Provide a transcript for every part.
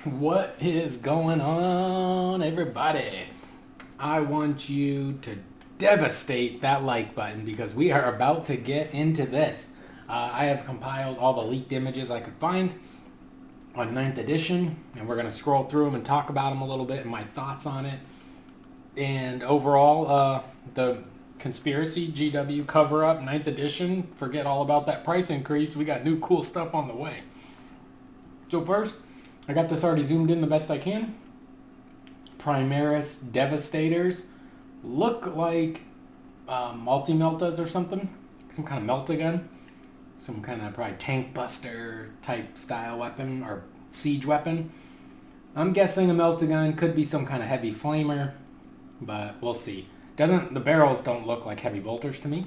What is going on, everybody? I want you to devastate that like button because we are about to get into this. I have compiled all the leaked images I could find on ninth edition, and we're going to scroll through them and talk about them a little bit and my thoughts on it. And overall, the conspiracy GW cover up ninth edition, forget all about that price increase. We got new cool stuff on the way. So first, I got this already zoomed in the best I can. Primaris Devastators look like multi-meltas or something. Some kind of melta-gun. Some kind of probably tank buster type style weapon or siege weapon. I'm guessing a melta-gun, could be some kind of heavy flamer, but we'll see. The barrels don't look like heavy bolters to me,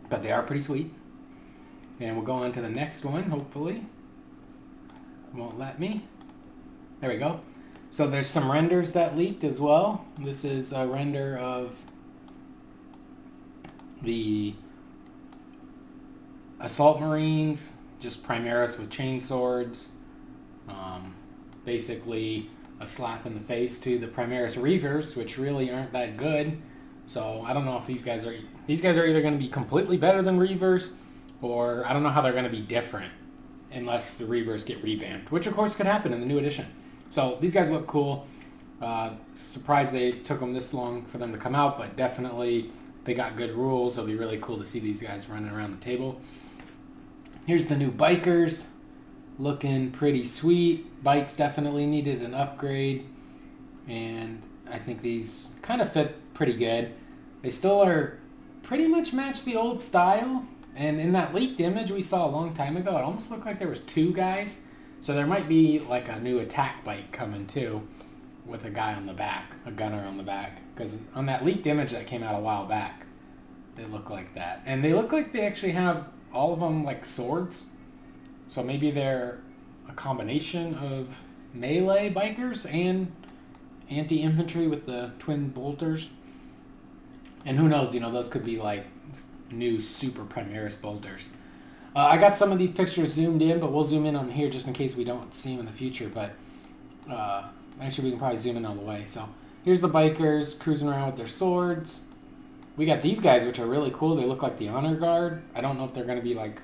but they are pretty sweet. And we'll go on to the next one, hopefully. Won't let me. There we go. So there's some renders that leaked as well. This is a render of the Assault Marines, just Primaris with chain swords. Basically a slap in the face to the Primaris Reavers, which really aren't that good. So I don't know if these guys are either going to be completely better than Reavers, or I don't know how they're going to be different unless the Reavers get revamped, which of course could happen in the new edition. So these guys look cool. Surprised they took them this long for them to come out, but definitely they got good rules. It'll be really cool to see these guys running around the table. Here's the new bikers, looking pretty sweet. Bikes definitely needed an upgrade, and I think these kind of fit pretty good. They still are pretty much match the old style. And in that leaked image we saw a long time ago, it almost looked like there was two guys. So there might be like a new attack bike coming too, with a guy on the back, a gunner on the back. Because on that leaked image that came out a while back, they look like that. And they look like they actually have all of them like swords. So maybe they're a combination of melee bikers and anti-infantry with the twin bolters. And who knows, those could be like new super Primaris bolters. I got some of these pictures zoomed in, but we'll zoom in on here just in case we don't see them in the future. But actually, we can probably zoom in all the way. So here's the bikers cruising around with their swords. We got these guys, which are really cool. They look like the Honor Guard. I don't know if they're going to be like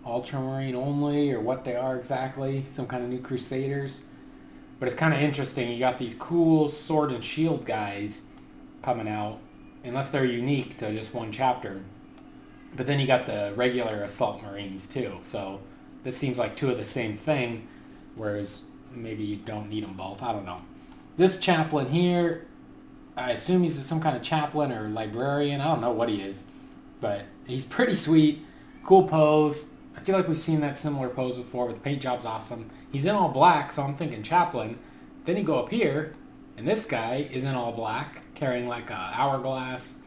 Ultramarine only or what they are exactly. Some kind of new Crusaders. But it's kind of interesting. You got these cool sword and shield guys coming out, unless they're unique to just one chapter. But then you got the regular Assault Marines too. So this seems like two of the same thing, whereas maybe you don't need them both. I don't know. This chaplain here, I assume he's some kind of chaplain or librarian. I don't know what he is, but he's pretty sweet. Cool pose. I feel like we've seen that similar pose before, but the paint job's awesome. He's in all black, so I'm thinking chaplain. Then you go up here, and this guy is in all black, carrying like a hourglass.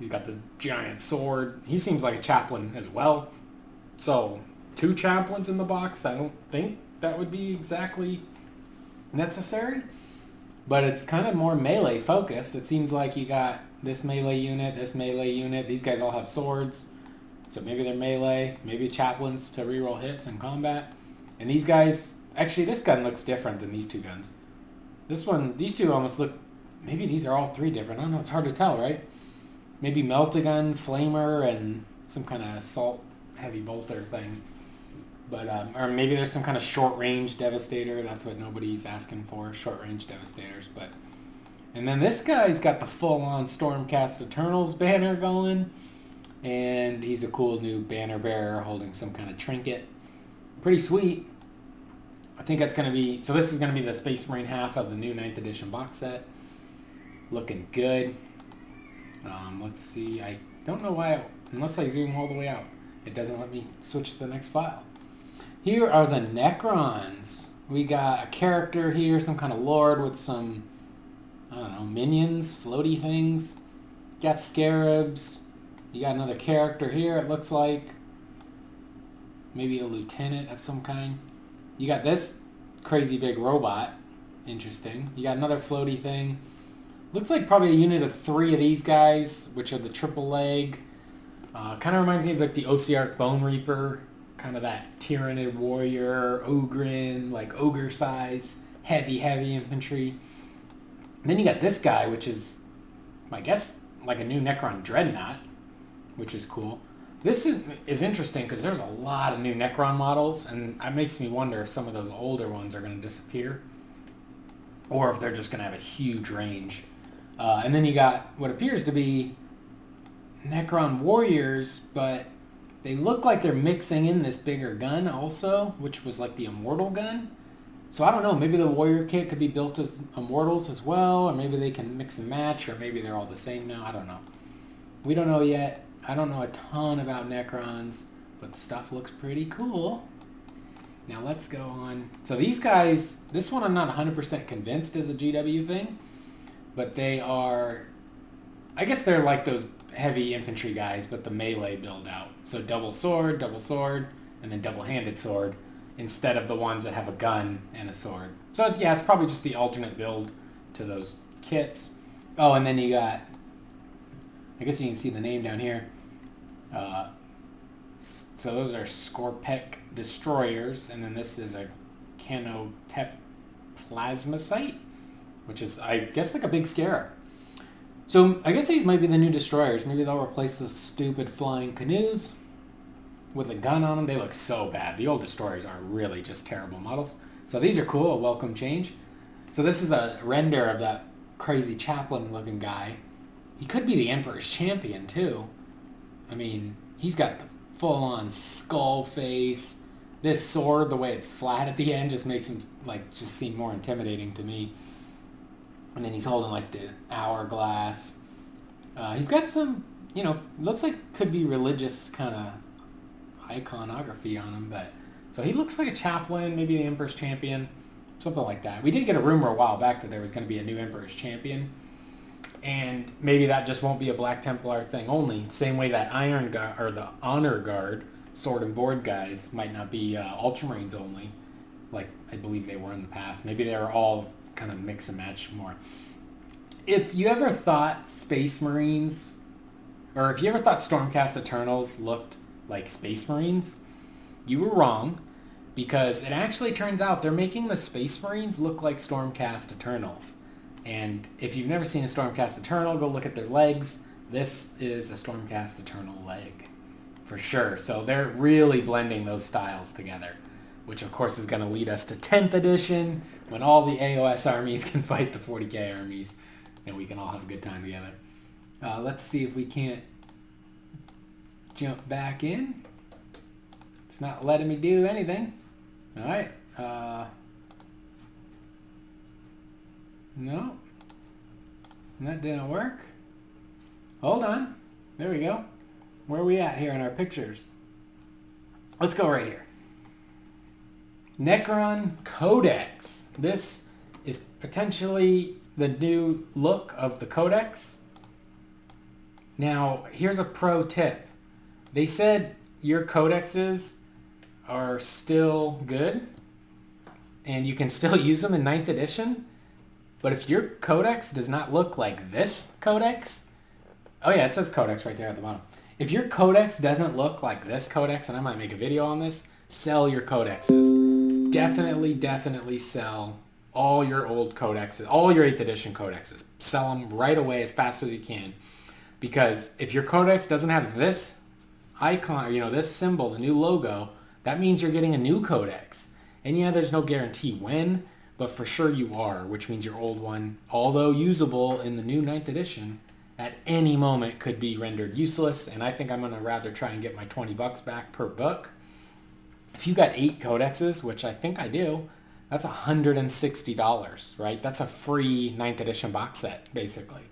He's got this giant sword. He seems like a chaplain as well. So, two chaplains in the box, I don't think that would be exactly necessary. But it's kind of more melee focused. It seems like you got this melee unit, this melee unit. These guys all have swords. So maybe they're melee, maybe chaplains to reroll hits in combat. And these guys, actually this gun looks different than these two guns. These two almost look, maybe these are all three different. I don't know, it's hard to tell, right? Maybe melta-gun, flamer, and some kind of assault heavy bolter thing. But or maybe there's some kind of short-range devastator. That's what nobody's asking for, short-range devastators. And then this guy's got the full-on Stormcast Eternals banner going. And he's a cool new banner bearer holding some kind of trinket. Pretty sweet. I think that's going to be... So this is going to be the Space Marine half of the new 9th edition box set. Looking good. Let's see. I don't know why, unless I zoom all the way out, it doesn't let me switch to the next file. Here are the Necrons. We got a character here, some kind of lord with some, I don't know, minions, floaty things. Got scarabs. You got another character here, it looks like. Maybe a lieutenant of some kind. You got this crazy big robot. Interesting. You got another floaty thing. Looks like probably a unit of 3 of these guys, which are the triple leg. Kind of reminds me of like the Osiark Bone Reaper. Kind of that Tyrannid warrior, Ogrin, like ogre size. heavy infantry. And then you got this guy, which is, I guess, like a new Necron Dreadnought, which is cool. This is interesting because there's a lot of new Necron models, and it makes me wonder if some of those older ones are going to disappear, or if they're just going to have a huge range. And then you got what appears to be Necron Warriors, but they look like they're mixing in this bigger gun also, which was like the Immortal gun. So I don't know, maybe the Warrior kit could be built as Immortals as well, or maybe they can mix and match, or maybe they're all the same now. I don't know. We don't know yet. I don't know a ton about Necrons, but the stuff looks pretty cool. Now let's go on. So these guys, this one I'm not 100% convinced is a GW thing, but they are, I guess they're like those heavy infantry guys, but the melee build out. So double sword, and then double-handed sword, instead of the ones that have a gun and a sword. So yeah, it's probably just the alternate build to those kits. Oh, and then you got, I guess you can see the name down here. So those are Skorpek destroyers, and then this is a Canotep plasmacyte, which is, I guess, like a big scarab. So I guess these might be the new destroyers. Maybe they'll replace the stupid flying canoes with a gun on them. They look so bad. The old destroyers are really just terrible models. So these are cool, a welcome change. So this is a render of that crazy chaplain looking guy. He could be the Emperor's champion too. I mean, he's got the full-on skull face. This sword, the way it's flat at the end, just makes him like just seem more intimidating to me. And then he's holding like the hourglass. He's got some, looks like could be religious kind of iconography on him, but so he looks like a chaplain, maybe the Emperor's champion, something like that. We did get a rumor a while back that there was going to be a new Emperor's champion, and maybe that just won't be a Black Templar thing only. Same way that Iron Guard or the Honor Guard sword and board guys might not be Ultramarines only, like I believe they were in the past. Maybe they're all kind of mix and match more. If you ever thought Space Marines, or if you ever thought Stormcast Eternals looked like Space Marines, you were wrong, because it actually turns out they're making the Space Marines look like Stormcast Eternals. And if you've never seen a Stormcast Eternal, go look at their legs. This is a Stormcast Eternal leg, for sure. So they're really blending those styles together, which of course is going to lead us to 10th edition, when all the AOS armies can fight the 40K armies, and we can all have a good time together. Let's see if we can't jump back in. It's not letting me do anything. All right. No. That didn't work. Hold on. There we go. Where are we at here in our pictures? Let's go right here. Necron Codex. This is potentially the new look of the Codex. Now, here's a pro tip. They said your codexes are still good and you can still use them in 9th edition, but if your codex does not look like this codex, oh yeah, it says codex right there at the bottom. If your codex doesn't look like this codex, and I might make a video on this, sell your codexes. Definitely sell all your old codexes, all your 8th edition codexes. Sell them right away as fast as you can. Because if your codex doesn't have this icon, this symbol, the new logo, that means you're getting a new codex. And yeah, there's no guarantee when, but for sure you are, which means your old one, although usable in the new 9th edition, at any moment could be rendered useless. And I think I'm going to rather try and get my $20 back per book. If you got 8 codexes, which I think I do, that's $160, right? That's a free 9th edition box set, basically.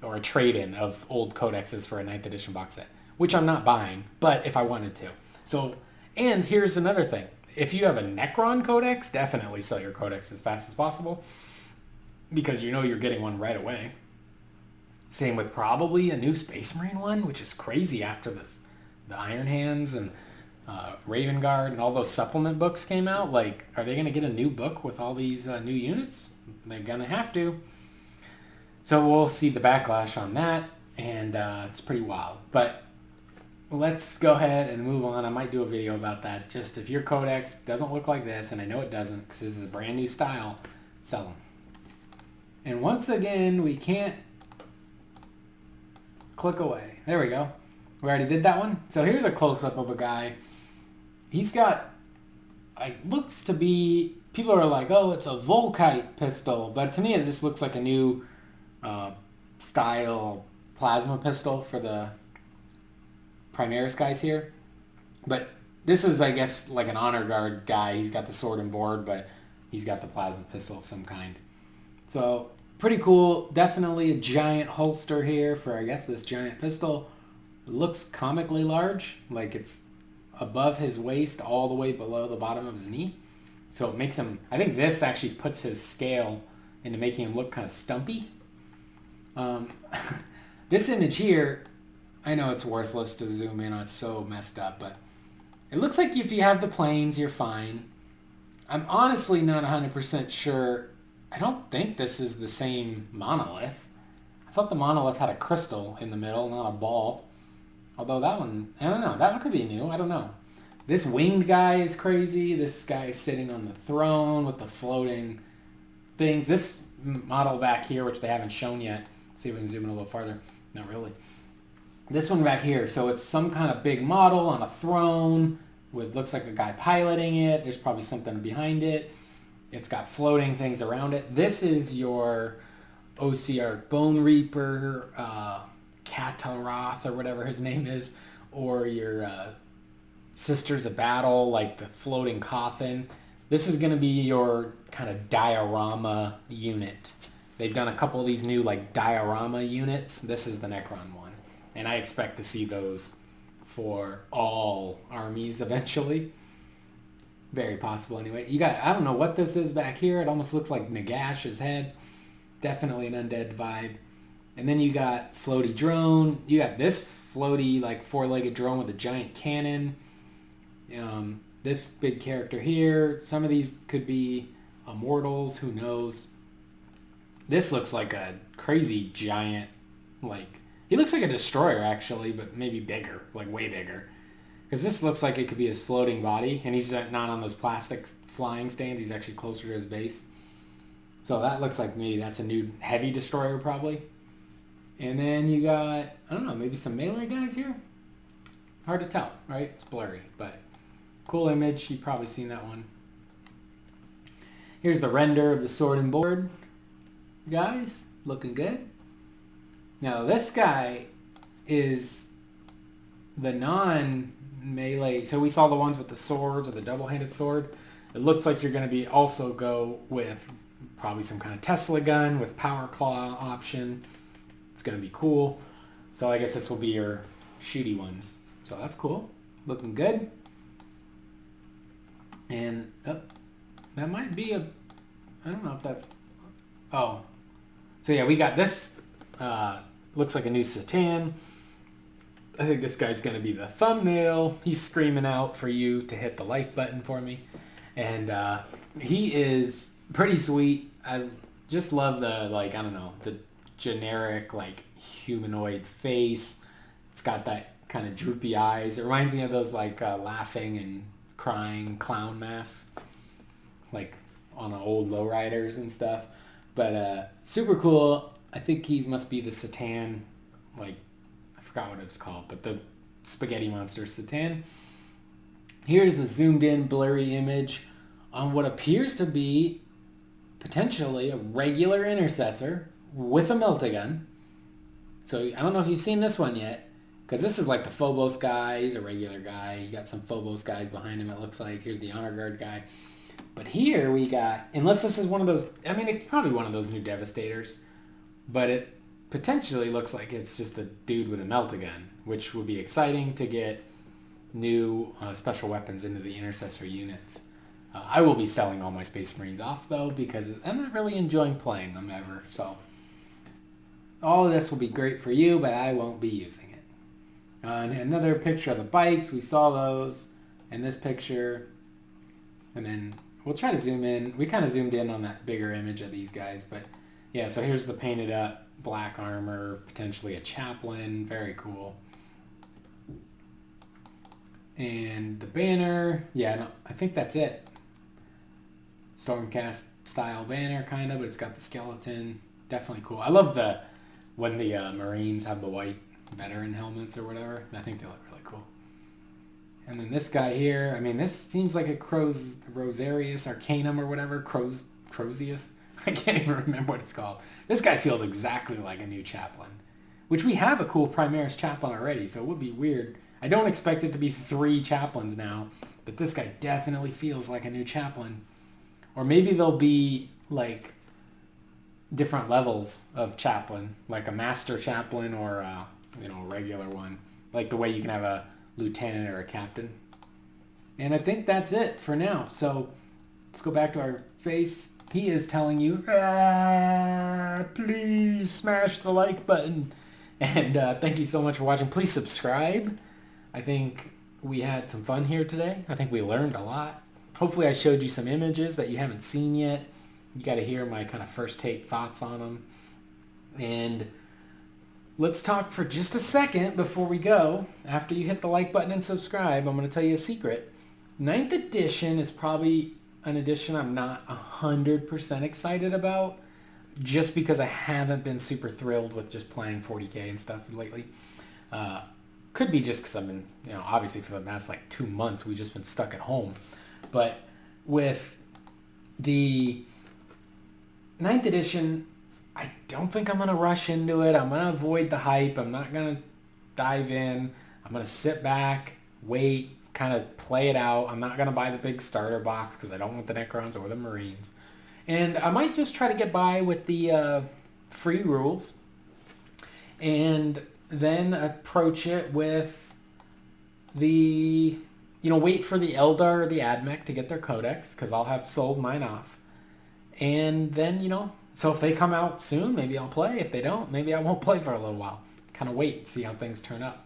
Or a trade-in of old codexes for a 9th edition box set, which I'm not buying, but if I wanted to. So, and here's another thing. If you have a Necron codex, definitely sell your codex as fast as possible, because you're getting one right away. Same with probably a new Space Marine one, which is crazy after the Iron Hands and Raven Guard and all those supplement books came out. Like, are they going to get a new book with all these new units? They're going to have to. So we'll see the backlash on that, and it's pretty wild. But let's go ahead and move on. I might do a video about that. Just if your codex doesn't look like this, and I know it doesn't because this is a brand new style, sell them. And once again, we can't click away. There we go. We already did that one. So here's a close-up of a guy. He's got, like, looks to be, people are like, oh, it's a Volkite pistol. But to me, it just looks like a new style plasma pistol for the Primaris guys here. But this is, I guess, like an honor guard guy. He's got the sword and board, but he's got the plasma pistol of some kind. So pretty cool. Definitely a giant holster here for, I guess, this giant pistol. It looks comically large, like it's above his waist all the way below the bottom of his knee. So it makes him, I think this actually puts his scale into making him look kind of stumpy. This image here, I know it's worthless to zoom in on, it's so messed up, but it looks like if you have the planes, you're fine. I'm honestly not 100% sure. I don't think this is the same monolith. I thought the monolith had a crystal in the middle, not a ball. Although that one, I don't know, that one could be new, I don't know. This winged guy is crazy. This guy is sitting on the throne with the floating things. This model back here, which they haven't shown yet, see if we can zoom in a little farther. Not really. This one back here, so it's some kind of big model on a throne with, looks like a guy piloting it. There's probably something behind it. It's got floating things around it. This is your OCR Bone Reaper, Kataroth, or whatever his name is, or your Sisters of Battle, like the floating coffin. This is going to be your kind of diorama unit. They've done a couple of these new like diorama units. This is the Necron one. And I expect to see those for all armies eventually. Very possible anyway. You got, I don't know what this is back here. It almost looks like Nagash's head. Definitely an undead vibe. And then you got floaty drone. You got this floaty like four-legged drone with a giant cannon. This big character here. Some of these could be immortals. Who knows? This looks like a crazy giant, like, he looks like a destroyer actually, but maybe bigger, like way bigger. Because this looks like it could be his floating body, and he's not on those plastic flying stands. He's actually closer to his base. So that looks like maybe that's a new heavy destroyer probably. And then you got, I don't know, maybe some melee guys here? Hard to tell, right? It's blurry, but cool image. You've probably seen that one. Here's the render of the sword and board. Guys, looking good. Now this guy is the non-melee. So we saw the ones with the swords or the double-handed sword. It looks like you're going to be also go with probably some kind of Tesla gun with power claw option. It's going to be cool. So I guess this will be your shooty ones. So that's cool. Looking good. And that might be a, I don't know if that's, oh. So yeah, we got this, looks like a new Satan. I think this guy's going to be the thumbnail. He's screaming out for you to hit the like button for me. And he is pretty sweet. I just love the, like, I don't know, the generic, like, humanoid face. It's got that kind of droopy eyes. It reminds me of those, like, laughing and crying clown masks, like on old lowriders and stuff. But super cool. I think he must be the Satan, like, I forgot what it was called, but the spaghetti monster Satan. Here's a zoomed in blurry image on what appears to be potentially a regular intercessor with a meltagun. So I don't know if you've seen this one yet, because this is like the Phobos guy. He's a regular guy. You got some Phobos guys behind him, it looks like. Here's the Honor Guard guy. But here we got, unless this is one of those, I mean, it's probably one of those new Devastators, but it potentially looks like it's just a dude with a meltagun, which would be exciting to get new special weapons into the intercessor units. I will be selling all my Space Marines off, though, because I'm not really enjoying playing them ever. So all of this will be great for you, but I won't be using it. And another picture of the bikes. We saw those in this picture. And then we'll try to zoom in. We kind of zoomed in on that bigger image of these guys. But yeah, so here's the painted up black armor, potentially a chaplain. Very cool. And the banner. Yeah, no, I think that's it. Stormcast style banner, kind of, but it's got the skeleton. Definitely cool. I love when the Marines have the white veteran helmets or whatever. I think they look really cool. And then this guy here, I mean, this seems like a Rosarius Arcanum or whatever. Crozius? I can't even remember what it's called. This guy feels exactly like a new chaplain, which we have a cool Primaris chaplain already, so it would be weird. I don't expect it to be 3 chaplains now, but this guy definitely feels like a new chaplain. Or maybe there'll be, like, different levels of chaplain, like a master chaplain or a regular one, like the way you can have a lieutenant or a captain. And I think that's it for now. So let's go back to our face. He is telling you, please smash the like button. And thank you so much for watching. Please subscribe. I think we had some fun here today. I think we learned a lot. Hopefully I showed you some images that you haven't seen yet. You got to hear my kind of first take thoughts on them. And let's talk for just a second before we go. After you hit the like button and subscribe, I'm going to tell you a secret. 9th edition is probably an edition I'm not 100% excited about, just because I haven't been super thrilled with just playing 40K and stuff lately. Could be just because I've been, obviously for the past like 2 months, we've just been stuck at home. But with the 9th edition, I don't think I'm going to rush into it. I'm going to avoid the hype. I'm not going to dive in. I'm going to sit back, wait, kind of play it out. I'm not going to buy the big starter box because I don't want the Necrons or the Marines. And I might just try to get by with the free rules and then approach it with the, wait for the Eldar or the Admech to get their Codex, because I'll have sold mine off. And then, so if they come out soon, maybe I'll play. If they don't, maybe I won't play for a little while. Kind of wait and see how things turn up.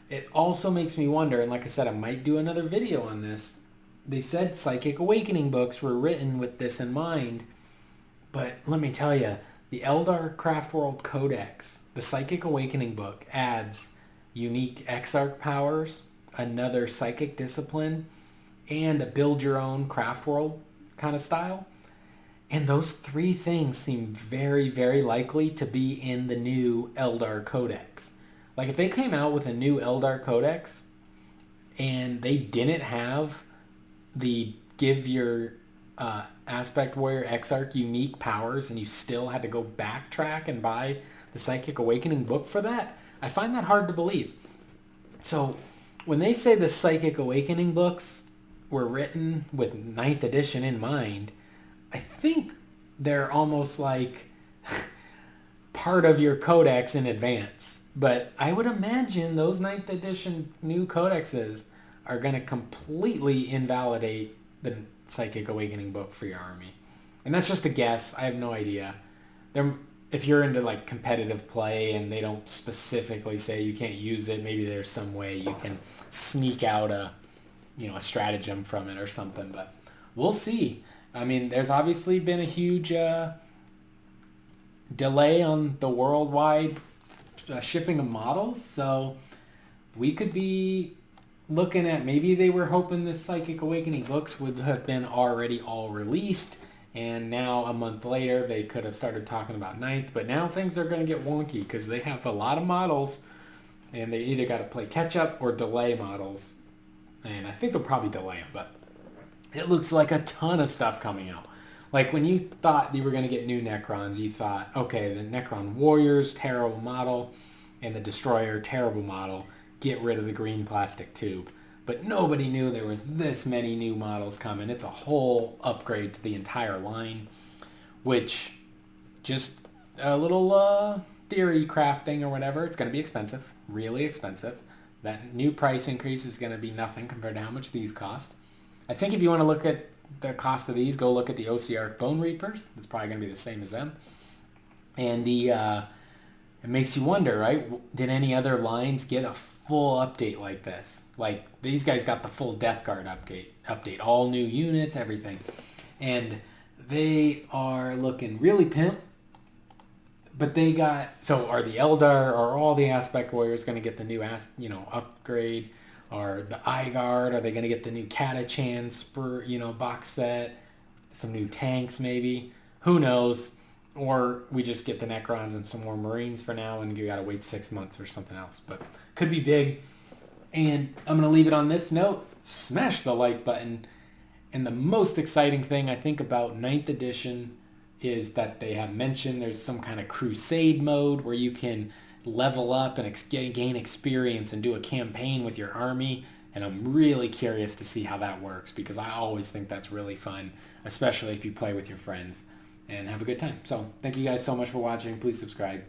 It also makes me wonder, and like I said, I might do another video on this. They said Psychic Awakening books were written with this in mind, but let me tell you, the Eldar Craftworld Codex, the Psychic Awakening book, adds unique Exarch powers, another psychic discipline, and a build your own Craftworld kind of style. And those 3 things seem very, very likely to be in the new Eldar Codex. Like if they came out with a new Eldar Codex and they didn't have the give your Aspect Warrior Exarch unique powers and you still had to go backtrack and buy the Psychic Awakening book for that, I find that hard to believe. So when they say the Psychic Awakening books were written with 9th edition in mind, I think they're almost like part of your codex in advance. But I would imagine those 9th edition new codexes are going to completely invalidate the Psychic Awakening book for your army. And that's just a guess. I have no idea. If you're into like competitive play and they don't specifically say you can't use it, maybe there's some way you can sneak out a stratagem from it or something. But we'll see. I mean, there's obviously been a huge delay on the worldwide shipping of models, so we could be looking at, maybe they were hoping the Psychic Awakening books would have been already all released, and now a month later they could have started talking about 9th, but now things are going to get wonky because they have a lot of models and they either got to play catch up or delay models, and I think they'll probably delay them, but it looks like a ton of stuff coming out. Like when you thought you were going to get new Necrons, you thought, okay, the Necron Warriors, terrible model, and the Destroyer, terrible model. Get rid of the green plastic tube. But nobody knew there was this many new models coming. It's a whole upgrade to the entire line, which just a little theory crafting or whatever. It's going to be expensive, really expensive. That new price increase is going to be nothing compared to how much these cost. I think if you want to look at the cost of these, go look at the OCR Bone Reapers. It's probably going to be the same as them. And it makes you wonder, right? Did any other lines get a full update like this? Like these guys got the full Death Guard update, all new units, everything. And they are looking really pimp. But they got, so are the Eldar, are all the Aspect Warriors going to get the new upgrade? Or the Eye Guard, are they going to get the new Catachan box set? some new tanks maybe. Who knows? Or we just get the Necrons and some more Marines for now, and you gotta wait 6 months for something else. But could be big. And I'm gonna leave it on this note. Smash the like button. And the most exciting thing I think about 9th edition is that they have mentioned there's some kind of crusade mode where you can level up and gain experience and do a campaign with your army. And I'm really curious to see how that works, because I always think that's really fun, especially if you play with your friends and have a good time. So thank you guys so much for watching. Please subscribe.